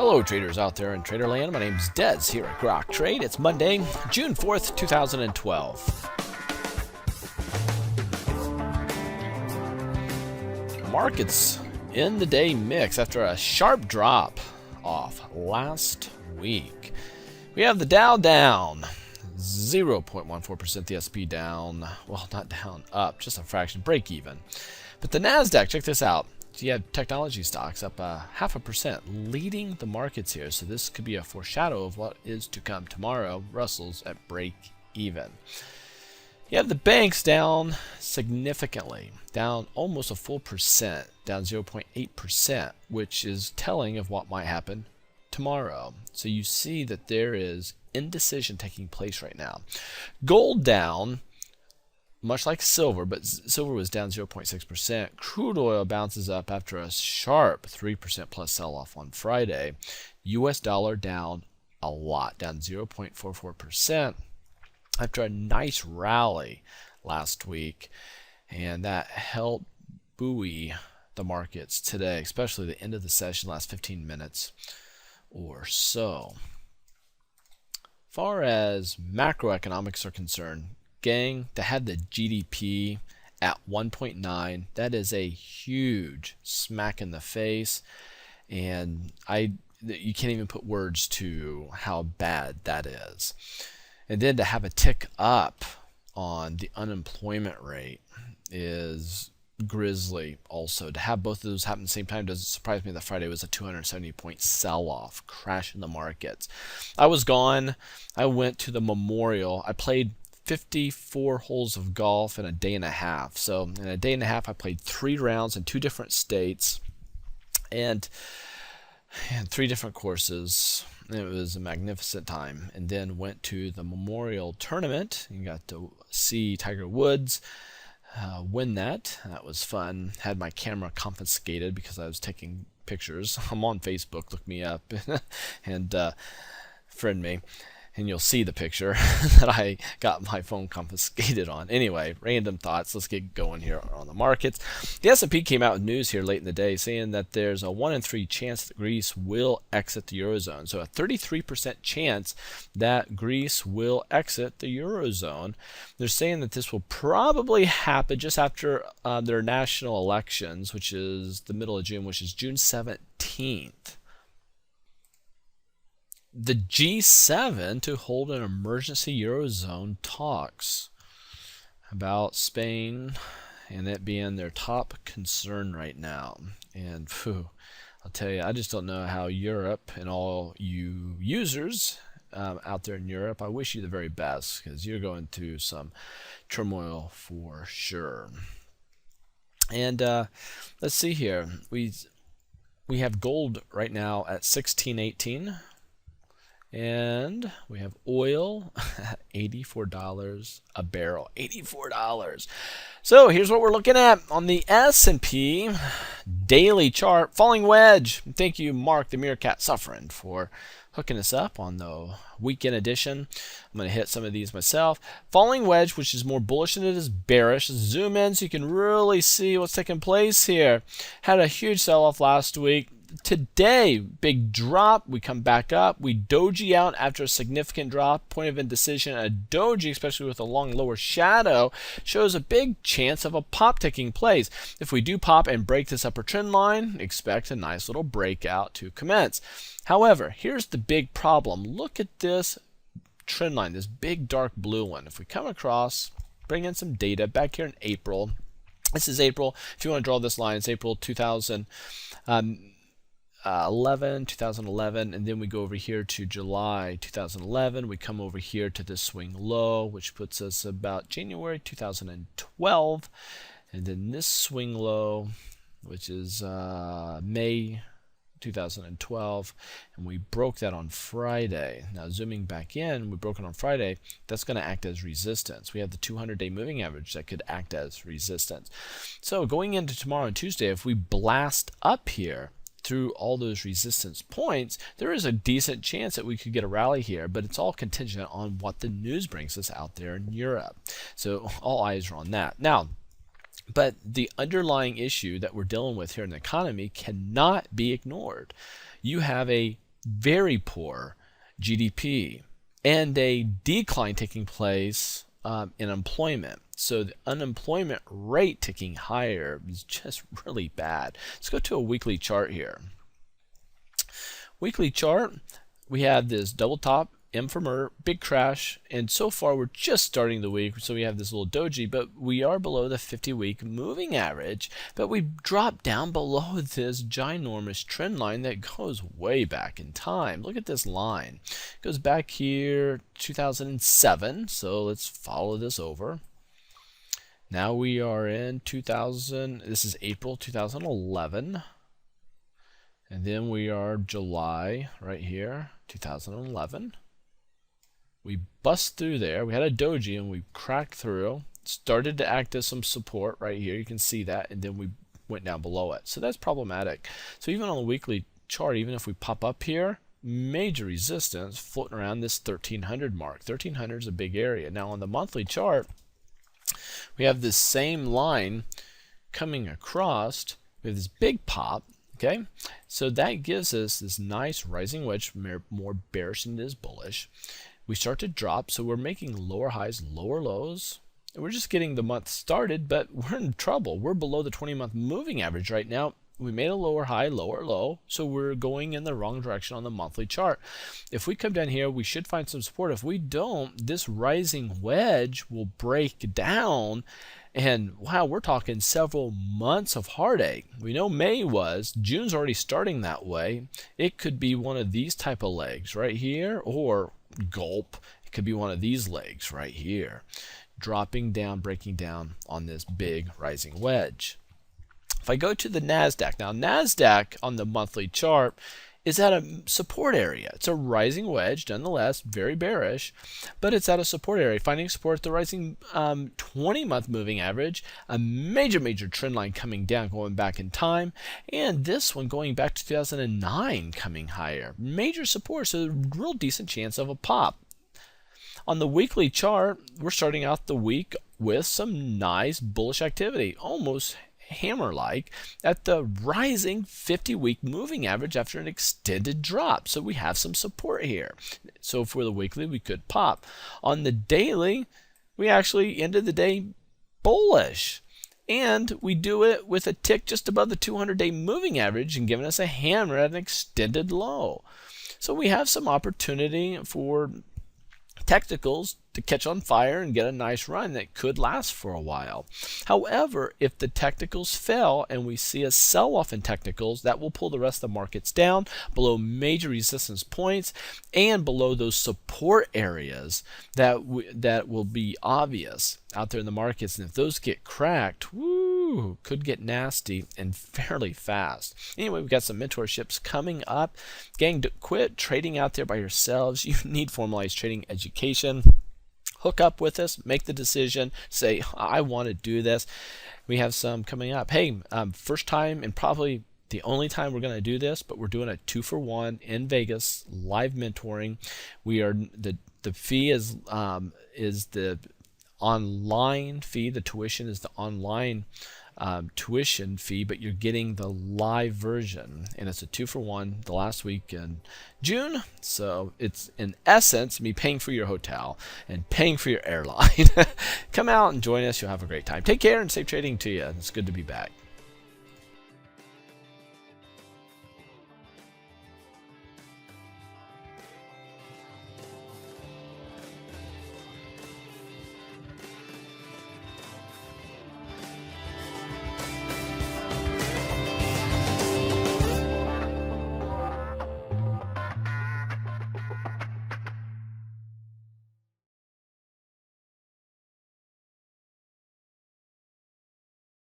Hello traders out there in Traderland, my name's Dez here at Grok Trade. It's Monday, June 4th, 2012. Markets in the day mix after a sharp drop off last week. We have the Dow down 0.14%, the SP down, well, not down, up, just a fraction, break even. But the NASDAQ, check this out. You have technology stocks up 0.5%, leading the markets here. So this could be a foreshadow of what is to come tomorrow. Russell's at break even. You have the banks down significantly, down almost a full percent, down 0.8%, which is telling of what might happen tomorrow. So you see that there is indecision taking place right now. Gold down, much like silver, but silver was down 0.6%. Crude oil bounces up after a sharp 3% plus sell-off on Friday. U.S. dollar down a lot, down 0.44% after a nice rally last week. And that helped buoy the markets today, especially the end of the session, last 15 minutes or so. Far as macroeconomics are concerned, gang, to have the GDP at 1.9, that is a huge smack in the face, and you can't even put words to how bad that is. And then to have a tick up on the unemployment rate is grisly also. To have both of those happen at the same time doesn't surprise me that Friday was a 270-point sell-off, crash in the markets. I was gone. I went to the Memorial. I played 54 holes of golf in a day and a half. So in a day and a half, I played 3 rounds in 2 different states and 3 different courses. It was a magnificent time. And then went to the Memorial Tournament and got to see Tiger Woods win that. That was fun. Had my camera confiscated because I was taking pictures. I'm on Facebook. Look me up and friend me. And you'll see the picture that I got my phone confiscated on. Anyway, random thoughts. Let's get going here on the markets. The S&P came out with news here late in the day saying that there's a 1 in 3 chance that Greece will exit the Eurozone. So a 33% chance that Greece will exit the Eurozone. They're saying that this will probably happen just after their national elections, which is the middle of June, which is June 17th. The G7 to hold an emergency Eurozone talks about Spain and it being their top concern right now. And I'll tell you, I just don't know how Europe and all you users out there in Europe, I wish you the very best because you're going through some turmoil for sure. And let's see here. We have gold right now at 1618. And we have oil at $84 a barrel. $84. So here's what we're looking at on the S&P daily chart. Falling wedge. Thank you, Mark the Meerkat Suffering, for hooking us up on the weekend edition. I'm going to hit some of these myself. Falling wedge, which is more bullish than it is bearish. Zoom in so you can really see what's taking place here. Had a huge sell-off last week. Today, big drop. We come back up. We doji out after a significant drop. Point of indecision. A doji, especially with a long lower shadow, shows a big chance of a pop taking place. If we do pop and break this upper trend line, expect a nice little breakout to commence. However, here's the big problem. Look at this trend line, this big dark blue one. If we come across, bring in some data back here in April. This is April. If you want to draw this line, it's April 2011, and then we go over here to July 2011. We come over here to this swing low, which puts us about January 2012, and then this swing low, which is May 2012, and we broke that on Friday. Now zooming back in, we broke it on Friday. That's going to act as resistance. We have the 200-day moving average that could act as resistance. So going into tomorrow and Tuesday, if we blast up here through all those resistance points, there is a decent chance that we could get a rally here, but it's all contingent on what the news brings us out there in Europe. So all eyes are on that. Now, but the underlying issue that we're dealing with here in the economy cannot be ignored. You have a very poor GDP and a decline taking place in employment. So the unemployment rate ticking higher is just really bad. Let's go to a weekly chart here. Weekly chart, we have this double top, M for Mer, big crash, and so far we're just starting the week, so we have this little doji, but we are below the 50-week moving average, but we've dropped down below this ginormous trend line that goes way back in time. Look at this line. It goes back here 2007, so let's follow this over. Now we are in 2000, this is April 2011. And then we are July right here, 2011. We bust through there. We had a doji and we cracked through. Started to act as some support right here. You can see that. And then we went down below it. So that's problematic. So even on the weekly chart, even if we pop up here, major resistance floating around this 1300 mark. 1300 is a big area. Now on the monthly chart, we have this same line coming across. We have this big pop. Okay, so that gives us this nice rising wedge, more bearish than it is bullish. We start to drop, so we're making lower highs, lower lows. And we're just getting the month started, but we're in trouble. We're below the 20-month moving average right now. We made a lower high, lower low, so we're going in the wrong direction on the monthly chart. If we come down here, we should find some support. If we don't, this rising wedge will break down. And wow, we're talking several months of heartache. We know May was, June's already starting that way. It could be one of these type of legs right here, or gulp. It could be one of these legs right here, dropping down, breaking down on this big rising wedge. If I go to the NASDAQ, now NASDAQ on the monthly chart is at a support area. It's a rising wedge, nonetheless, very bearish, but it's at a support area. Finding support at the rising 20-month moving average, a major trend line coming down, going back in time, and this one going back to 2009 coming higher. Major support, so a real decent chance of a pop. On the weekly chart, we're starting out the week with some nice bullish activity, almost hammer-like at the rising 50-week moving average after an extended drop. So we have some support here. So for the weekly, we could pop. On the daily, we actually ended the day bullish. And we do it with a tick just above the 200-day moving average and giving us a hammer at an extended low. So we have some opportunity for technicals to catch on fire and get a nice run that could last for a while. However, if the technicals fail and we see a sell-off in technicals, that will pull the rest of the markets down below major resistance points and below those support areas that will be obvious out there in the markets. And if those get cracked, woo, could get nasty and fairly fast. Anyway, we've got some mentorships coming up. Gang, quit trading out there by yourselves. You need formalized trading education. Hook up with us, make the decision, say, I want to do this. We have some coming up. Hey, first time and probably the only time we're going to do this, but we're doing a 2-for-1 in Vegas, live mentoring. We are the fee is the online fee. The tuition is the online tuition fee, but you're getting the live version, and it's a 2-for-1 the last week in June. So it's in essence me paying for your hotel and paying for your airline. Come out and join us. You'll have a great time. Take care and safe trading to you. It's good to be back.